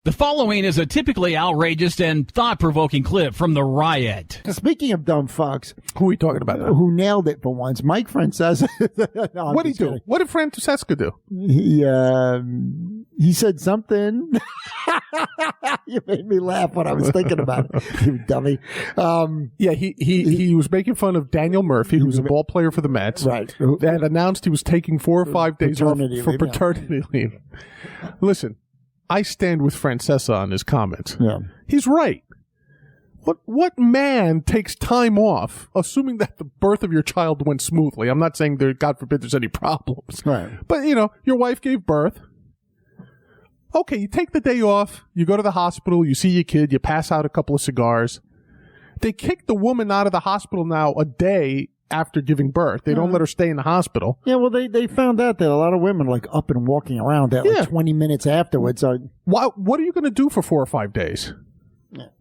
The following is a typically outrageous and thought-provoking clip from the Riot. Speaking of dumb fucks, who are we talking about now? Who nailed it for once? Mike Francesa. No, what did he do? Kidding. What did Francesca do? He said something. You made me laugh when I was thinking about it. You dummy. He was making fun of Daniel Murphy, who's a ball player for the Mets. Right. That announced he was taking 4 or 5 days off for paternity leave. Listen. I stand with Francesa on his comments. Yeah. He's right. What man takes time off, assuming that the birth of your child went smoothly? I'm not saying there, God forbid, there's any problems. Right. But, your wife gave birth. Okay, you take the day off, you go to the hospital, you see your kid, you pass out a couple of cigars. They kick the woman out of the hospital now a day after giving birth. They don't let her stay in the hospital. Yeah, well, they found out that a lot of women up and walking around there 20 minutes afterwards. What are you going to do for 4 or 5 days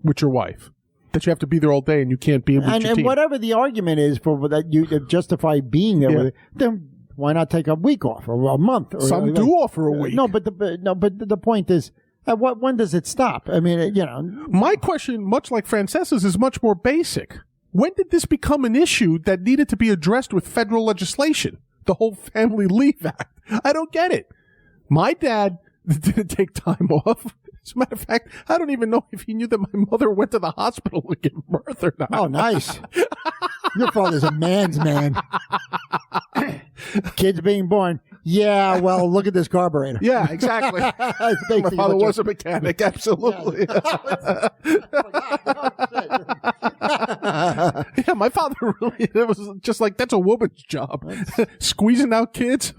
with your wife? That you have to be there all day and you can't be with your team. And whatever the argument is for that you justify being there with it, then why not take a week off or a month? Or Some do offer a week. No, but the point is, when does it stop? I mean, My question, much like Francesa's, is much more basic. When did this become an issue that needed to be addressed with federal legislation? The whole Family Leave Act. I don't get it. My dad didn't take time off. As a matter of fact, I don't even know if he knew that my mother went to the hospital to give birth or not. Oh, nice. Your father's a man's man. Kids being born. Yeah, well, look at this carburetor. Yeah, exactly. My father was a mechanic, absolutely. Yeah, my father really, it was just like, that's a woman's job. Squeezing out kids.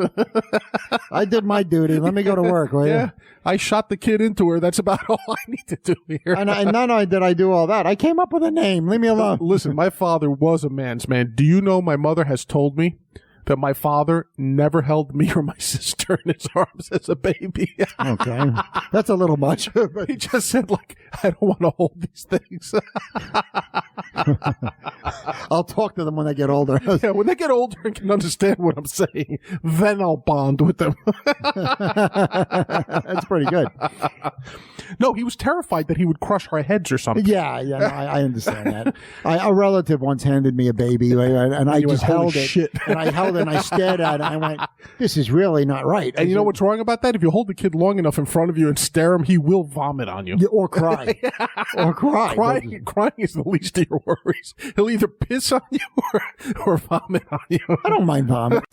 I did my duty. Let me go to work, will you? I shot the kid into her. That's about all I need to do here. And not only did I do all that, I came up with a name. Leave me alone. Listen, my father was a man's man. Do you know my mother has told me that my father never held me or my sister in his arms as a baby? Okay. That's a little much. He just said, I don't want to hold these things. I'll talk to them when they get older. Yeah, when they get older and can understand what I'm saying, then I'll bond with them. That's pretty good. No, he was terrified that he would crush our heads or something. Yeah, no, I understand that. A relative once handed me a baby, and I just held it. Shit. And I held it, and I stared at it, and I went, this is really not right. And you know what's wrong about that? If you hold the kid long enough in front of you and stare him, he will vomit on you. Or cry. Or cry. Crying is the least of your worries. He'll either piss on you or vomit on you. I don't mind vomit.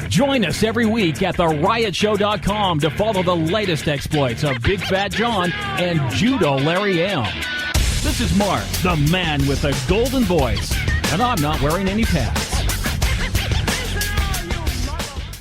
Join us every week at theriotShow.com to follow the latest exploits of Big Fat John and Judo Larry M. This is Mark, the man with the golden voice, and I'm not wearing any pads.